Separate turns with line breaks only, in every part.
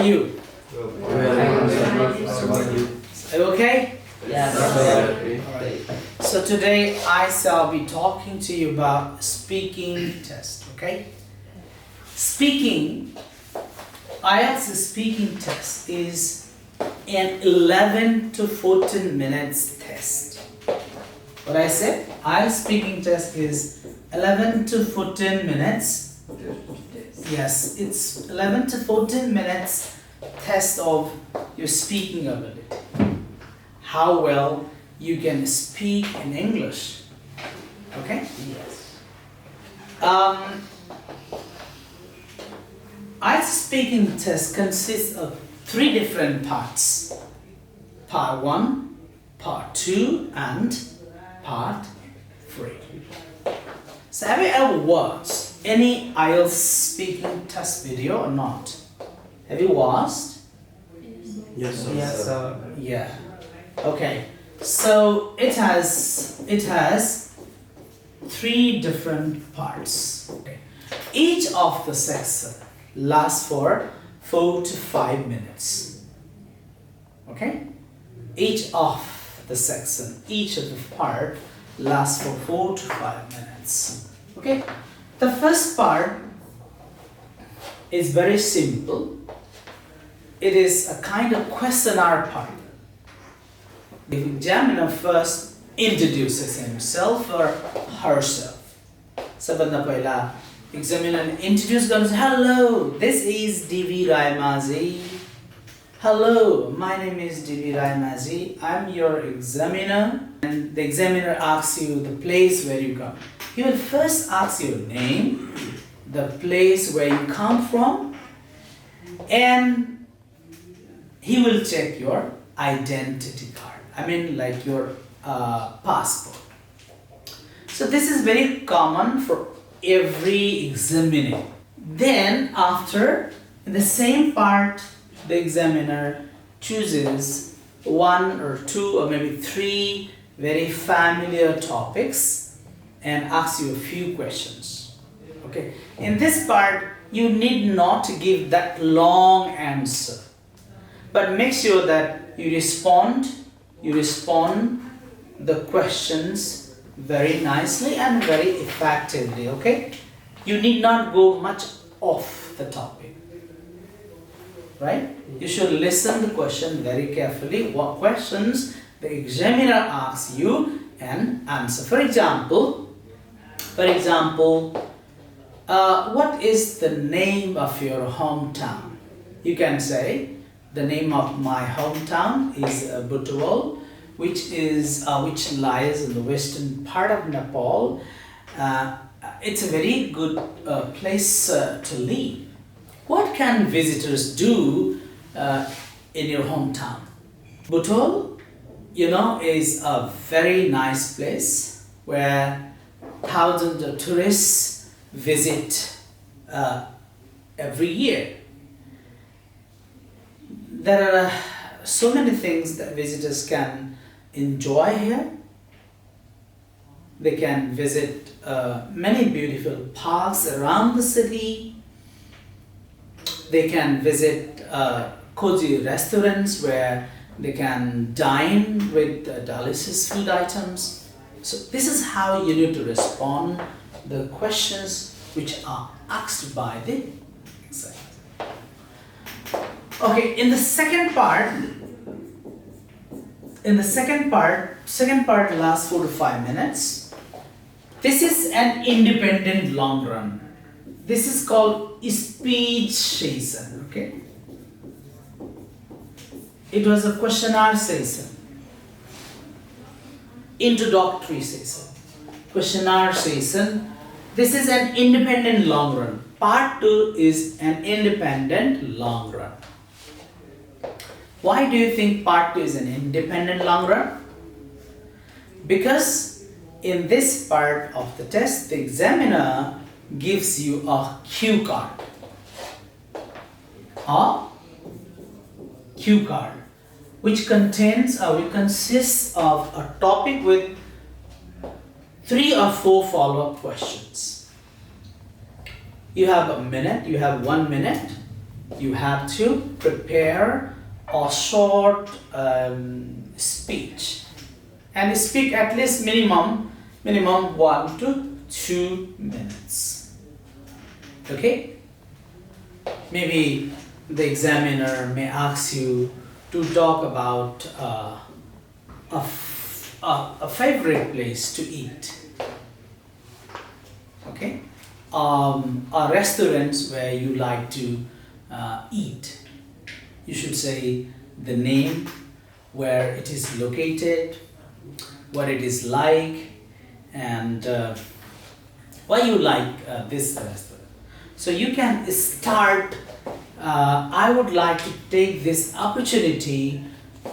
you? Are you okay?
Yes.
Alright. So today I shall be talking to you about speaking test, okay? Speaking, IELTS speaking test is an 11 to 14 minutes test. What I said? IELTS speaking test is 11 to 14 minutes. Yes, it's 11 to 14 minutes test of your speaking ability. How well you can speak in English. Okay?
Yes.
IELTS speaking test consists of 3 different parts. Part 1, Part 2, and Part 3. So have you ever watched any IELTS speaking test video or not? Have you watched?
Yes, sir.
Yes, sir.
Yeah. Okay. So it has 3 different parts. Okay. Each of the sections lasts for 4 to 5 minutes. Okay? Each of the section, each of the part lasts for 4 to 5 minutes. Okay? The first part is very simple. It is a kind of questionnaire part. The examiner first introduces himself or herself. Sabanda paila examiner introduce गर्छ. Hello, this is DV RAYAMAJHI. Hello, my name is DV RAYAMAJHI. I'm your examiner. And the examiner asks you the place where you come. He will first ask your name, the place where you come from, and he will check your identity card. I mean like your passport. So this is very common for every examiner. Then after, in the same part, the examiner chooses 1 or 2 or maybe 3 very familiar topics and asks you a few questions. Okay. In this part, you need not to give that long answer, but make sure that you respond the questions very nicely and very effectively. Okay. You need not go much off the topic. Right? You should listen to the question very carefully. What questions the examiner asks you and answer. For example, what is the name of your hometown? You can say the name of my hometown is Butwal, which lies in the western part of Nepal. It's a very good place to live. What can visitors do in your hometown? Butwal, is a very nice place where thousands of tourists visit every year. There are so many things that visitors can enjoy here. They can visit many beautiful parks around the city. They can visit cozy restaurants where they can dine with delicious food items. So this is how you need to respond the questions which are asked by the examiner. Okay, in the second part lasts 4 to 5 minutes. This is an independent long run. This is called speech session. Okay. It was a questionnaire session, introductory session, questionnaire session. This is an independent long run. Part 2 is an independent long run. Why do you think part 2 is an independent long run? Because in this part of the test, the examiner gives you a cue card. A cue card, which consists of a topic with 3 or 4 follow-up questions. You have a minute, you have 1 minute you have to prepare a short speech and speak at least minimum 1 to 2 minutes. Okay? Maybe the examiner may ask you to talk about a favorite place to eat. Okay? A restaurants where you like to eat. You should say the name, where it is located, what it is like, and why you like this restaurant. So you can start. I would like to take this opportunity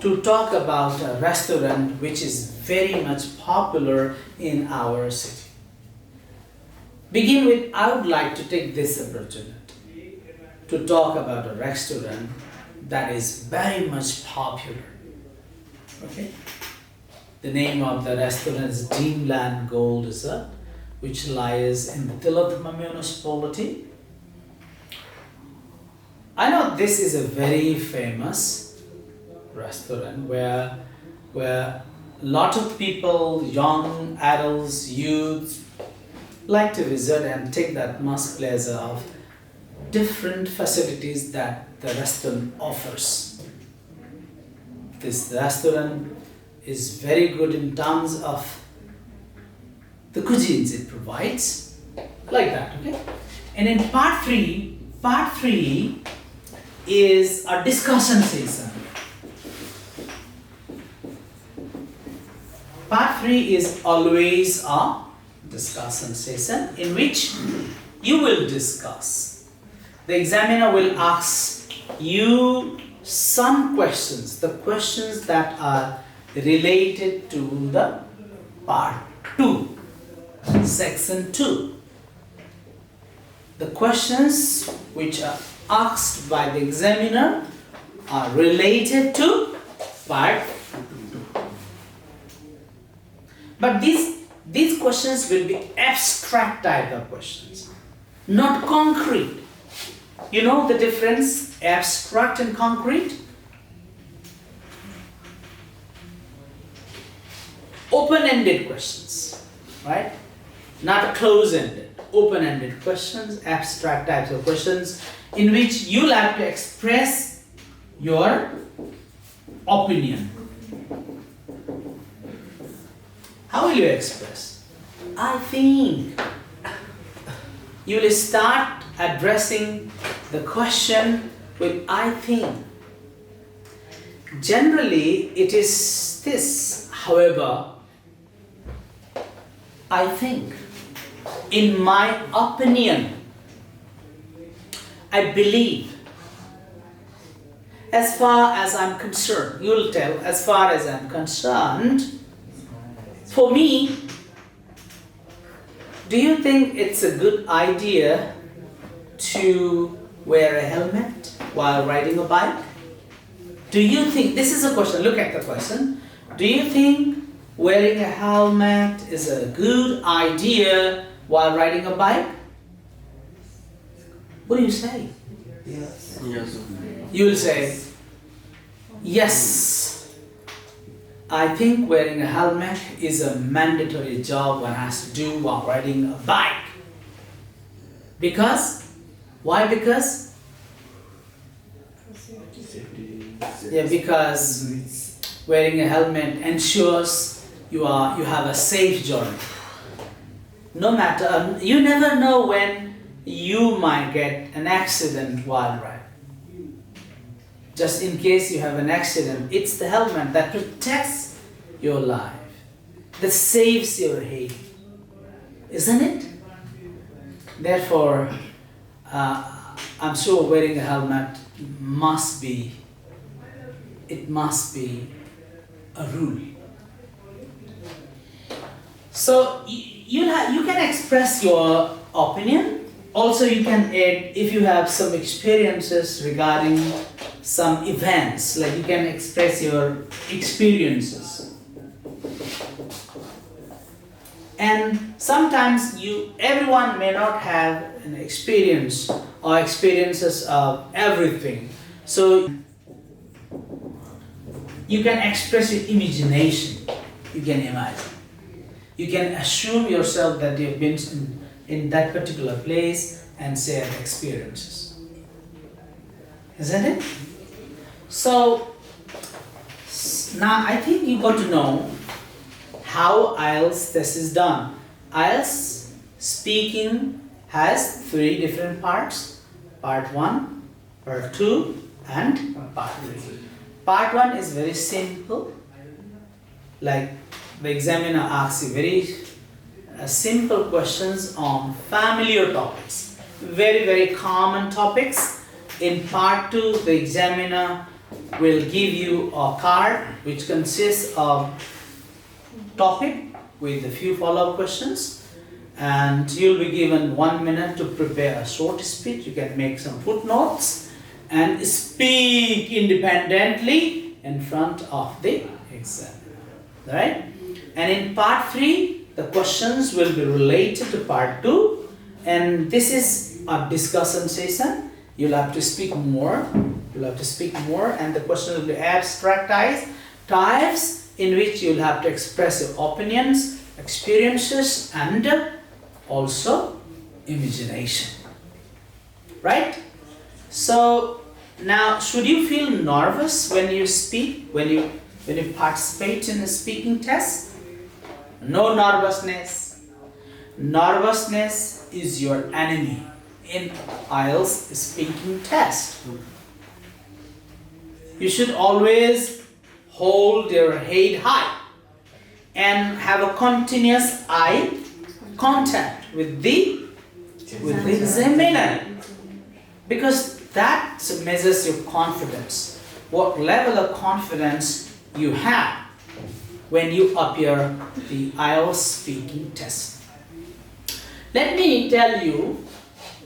to talk about a restaurant which is very much popular in our city. Begin with, I would like to take this opportunity to talk about a restaurant that is very much popular. Okay? The name of the restaurant is Dreamland Gold Resort, which lies in the Tilottama municipality. I know this is a very famous restaurant where a lot of people, young adults, youths, like to visit and take the utmost pleasure of different facilities that the restaurant offers. This restaurant is very good in terms of the cuisines it provides, like that, okay? And in part 3 is a discussion session. Part 3 is always a discussion session in which you will discuss. The examiner will ask you some questions, the questions that are related to the part 2, section 2. The questions which are asked by the examiner are related to part 2. But these questions will be abstract type of questions, not concrete. You know the difference, abstract and concrete? Open-ended questions, right? Not close-ended. Open-ended questions, abstract types of questions in which you'll have to express your opinion. How will you express? I think. You will start addressing the question with I think. Generally, it is this. However, I think, in my opinion, I believe, as far as I'm concerned, you will tell, as far as I'm concerned, for me, do you think it's a good idea to wear a helmet while riding a bike? Do you think, this is a question, look at the question. Do you think wearing a helmet is a good idea while riding a bike? What do you say?
Yes.
You will say, yes. I think wearing a helmet is a mandatory job one has to do while riding a bike. Because? Why because? Yeah, because wearing a helmet ensures you have a safe journey. No matter, you never know when you might get an accident while riding. Just in case you have an accident, it's the helmet that protects your life, that saves your head, isn't it? Therefore, I'm sure wearing a helmet must be a rule. So you can express your opinion. Also, you can add if you have some experiences regarding some events, like you can express your experiences. And sometimes everyone may not have an experience or experiences of everything. So you can express your imagination. You can imagine. You can assume yourself that you've been in that particular place and share experiences. Isn't it? So now I think you got to know how IELTS test is done. IELTS speaking has 3 different parts. Part 1, Part 2 and Part 3. Part 1 is very simple. Like the examiner asks you very simple questions on familiar topics. Very, very common topics. In Part 2, the examiner will give you a card which consists of topic with a few follow-up questions, and you'll be given 1 minute to prepare a short speech. You can make some footnotes and speak independently in front of the examiner. Right? And in Part 3, the questions will be related to Part 2, and this is a discussion session. You'll have to speak more. And the question will be abstractized types in which you'll have to express your opinions, experiences, and also imagination. Right? So now, should you feel nervous when you speak, when you participate in a speaking test? No nervousness. Nervousness is your enemy in IELTS speaking test. You should always hold your head high and have a continuous eye contact with the examiner, because that measures your confidence, what level of confidence you have when you appear the IELTS speaking test. Let me tell you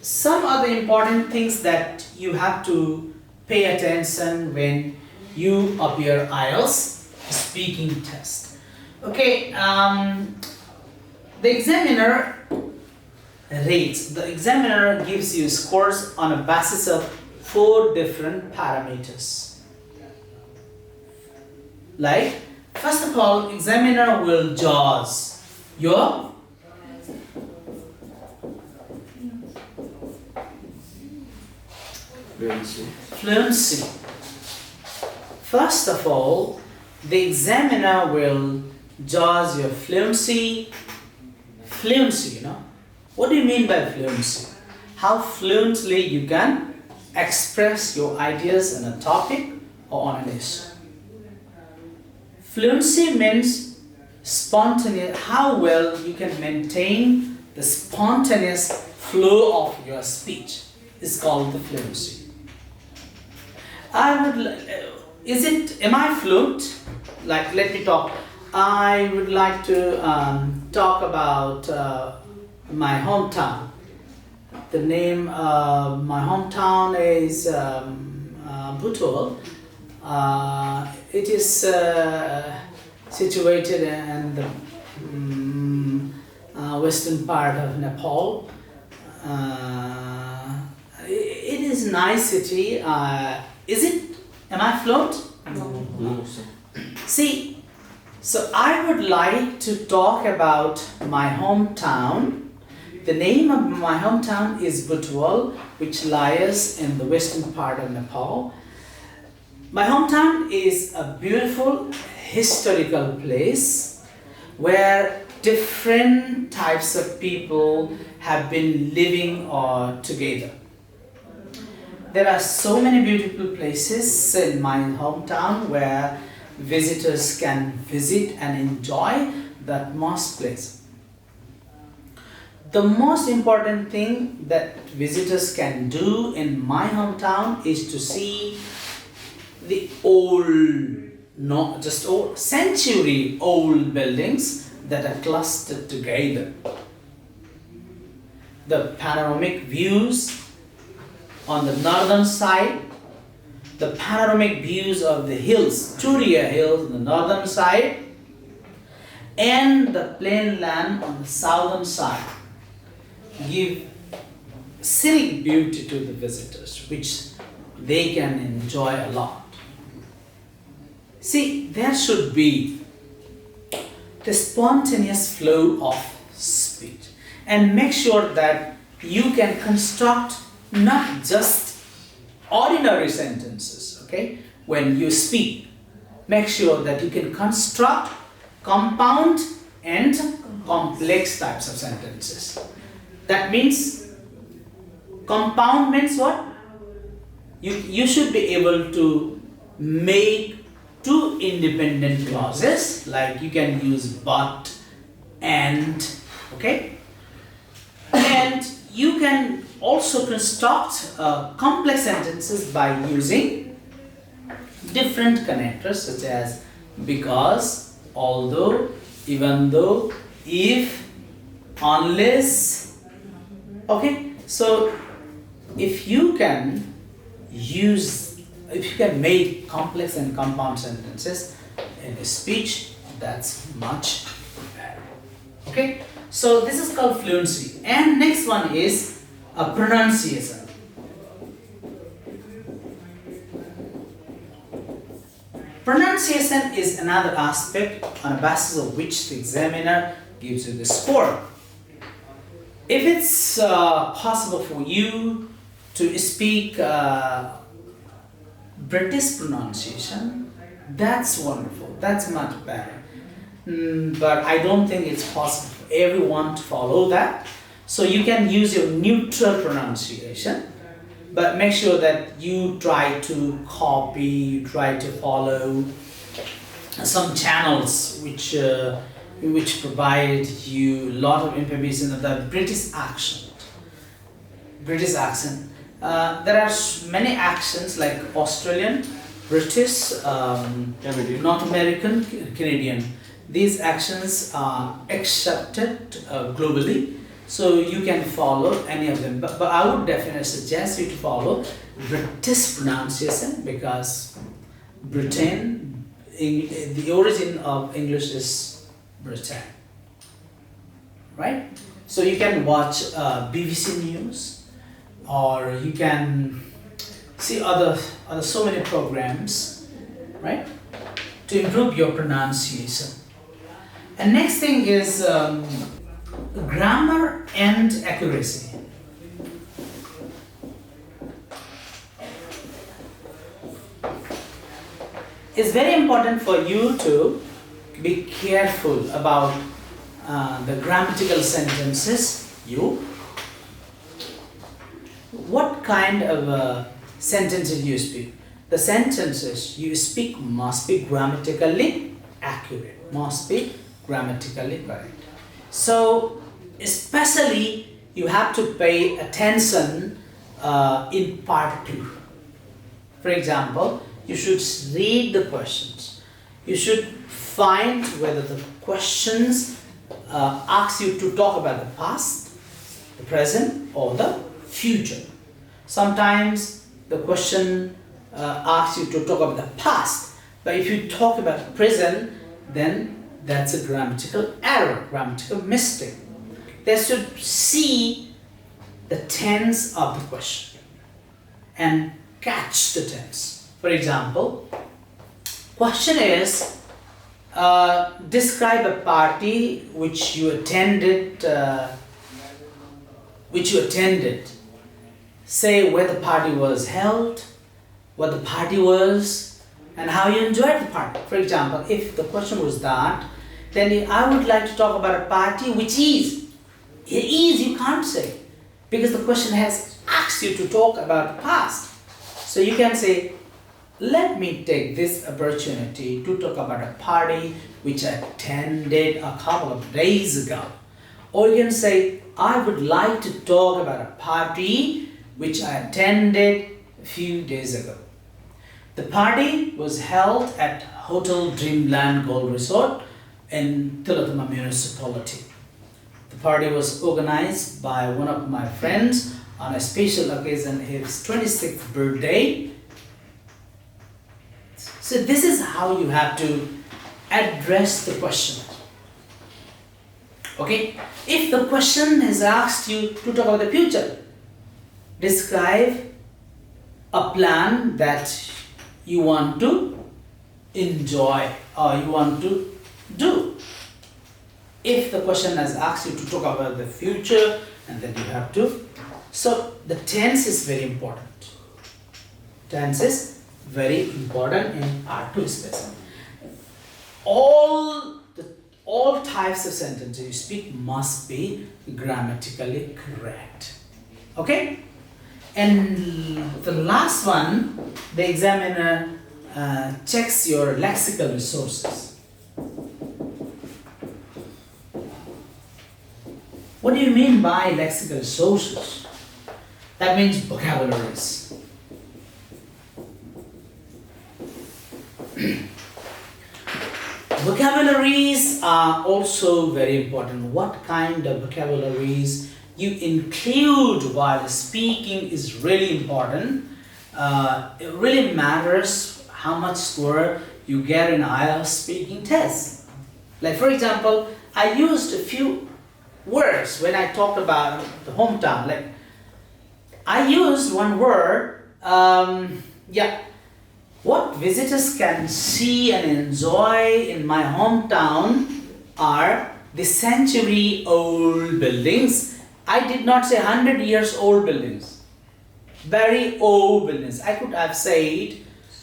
some other important things that you have to pay attention when you appear IELTS speaking test. Okay, the examiner rates. The examiner gives you scores on a basis of 4 different parameters. Like, first of all, examiner will judge your fluency. First of all, the examiner will judge your fluency. Fluency, What do you mean by fluency? How fluently you can express your ideas on a topic or on an issue. Fluency means spontaneous, how well you can maintain the spontaneous flow of your speech is called the fluency. Am I fluent? Like, let me talk. I would like to talk about my hometown. The name of my hometown is Butwal. It is situated in the western part of Nepal. It is a nice city. Am I fluent?
No, sir.
See, so I would like to talk about my hometown. The name of my hometown is Butwal, which lies in the western part of Nepal. My hometown is a beautiful historical place where different types of people have been living together. There are so many beautiful places in my hometown where visitors can visit and enjoy that most place. The most important thing that visitors can do in my hometown is to see the not just old, century-old buildings that are clustered together. The panoramic views on the northern side, the panoramic views of the hills, Turia Hills on the northern side, and the plain land on the southern side give scenic beauty to the visitors, which they can enjoy a lot. See, there should be the spontaneous flow of speech, and make sure that you can construct not just ordinary sentences, okay? When you speak, make sure that you can construct compound and complex types of sentences. That means, compound means what? You should be able to make two independent clauses, like you can use but, and, okay? And you can also construct complex sentences by using different connectors such as because, although, even though, if, unless, okay? So if you can make complex and compound sentences in a speech, that's much better. Okay, so this is called fluency. And next one is a pronunciation. Pronunciation is another aspect on the basis of which the examiner gives you the score. If it's possible for you to speak British pronunciation, that's wonderful, that's much better. But I don't think it's possible for everyone to follow that. So you can use your neutral pronunciation, but make sure that you try to copy, you try to follow some channels which provide you a lot of information of the British accent. There are many accents like Australian, British, North American, Canadian. These accents are accepted globally, so you can follow any of them. But I would definitely suggest you to follow British pronunciation, because Britain, the origin of English is Britain, right? So you can watch BBC News, or you can see other so many programs, right, to improve your pronunciation. And next thing is grammar and accuracy. It's very important for you to be careful about the grammatical sentences. What kind of sentences you speak? The sentences you speak must be grammatically accurate, must be grammatically correct. So especially you have to pay attention in part 2. For example, you should read the questions. You should find whether the questions ask you to talk about the past, the present, or the future. Sometimes the question asks you to talk about the past, but if you talk about the present, then that's a grammatical error, grammatical mistake. They should see the tense of the question and catch the tense. For example, question is, describe a party which you attended. Say where the party was held, what the party was, and how you enjoyed the party. For example, if the question was that, then I would like to talk about a party which is. You can't say, because the question has asked you to talk about the past. So you can say, let me take this opportunity to talk about a party which I attended a couple of days ago. Or you can say, I would like to talk about a party which I attended a few days ago. The party was held at Hotel Dreamland Gold Resort in Tilottama municipality. The party was organized by one of my friends on a special occasion, his 26th birthday. So this is how you have to address the question. Okay? If the question has asked you to talk about the future, describe a plan that you want to enjoy or you want to do. If the question has asked you to talk about the future, and then you have to. So the tense is very important. Tense is very important in R2 space. All types of sentences you speak must be grammatically correct. Okay? And the last one, the examiner checks your lexical resources. What do you mean by lexical resources? That means vocabularies. Vocabularies are also very important. What kind of vocabularies you include while speaking is really important. It really matters how much score you get in IELTS speaking test. Like for example, I used a few words when I talked about the hometown. Like I used one word, what visitors can see and enjoy in my hometown are the century-old buildings. I did not say 100 years old buildings. Very old buildings. I could have said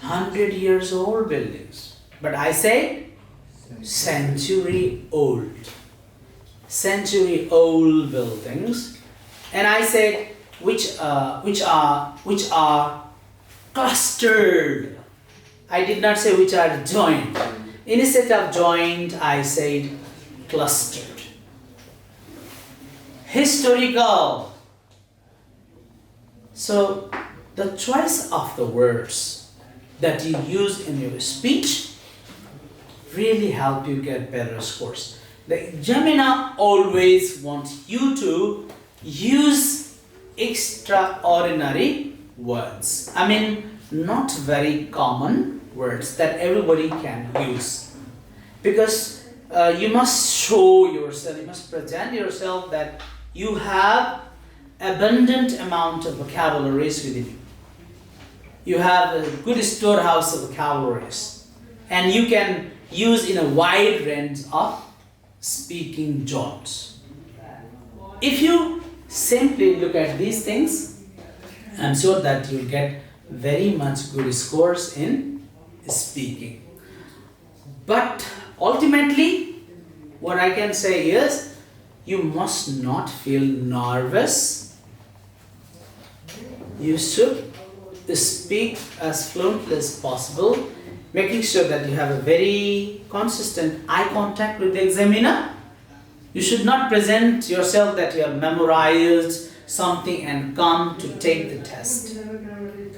100 years old buildings. But I said century-old. Century-old buildings. And I said which are clustered. I did not say which are joined. Instead of joined, I said clustered. Historical. So the choice of the words that you use in your speech really help you get better scores. The examiner always wants you to use extraordinary words. I mean, not very common words that everybody can use. Because you must show yourself, you must present yourself that you have abundant amount of vocabularies within you. You have a good storehouse of vocabularies. And you can use in a wide range of speaking jobs. If you simply look at these things, I'm sure that you'll get very much good scores in speaking. But ultimately, what I can say is, you must not feel nervous. You should speak as fluently as possible, making sure that you have a very consistent eye contact with the examiner. You should not present yourself that you have memorized something and come to take the test.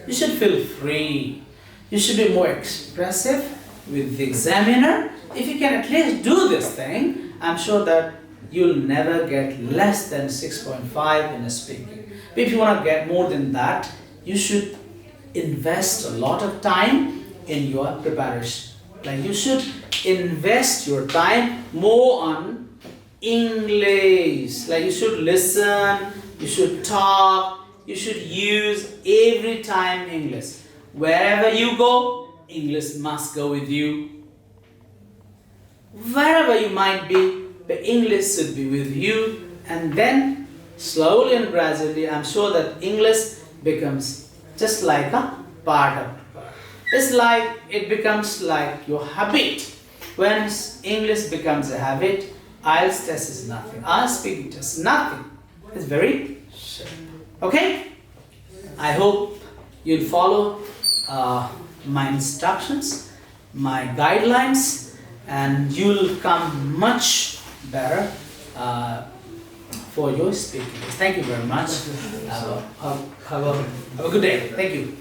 You should feel free. You should be more expressive with the examiner. If you can at least do this thing, I'm sure that you'll never get less than 6.5 in a speaking. But if you want to get more than that, you should invest a lot of time in your preparation. Like you should invest your time more on English. Like you should listen, you should talk, you should use every time English. Wherever you go, English must go with you. Wherever you might be, the English should be with you. And then slowly and gradually, I'm sure that English becomes just like a part of it. It's like it becomes like your habit. When English becomes a habit, IELTS test is nothing. IELTS speaking test is nothing. It's very simple. Okay? I hope you'll follow my instructions, my guidelines, and you'll come much better for your speaking. Thank you very much. Have a good day. Thank you.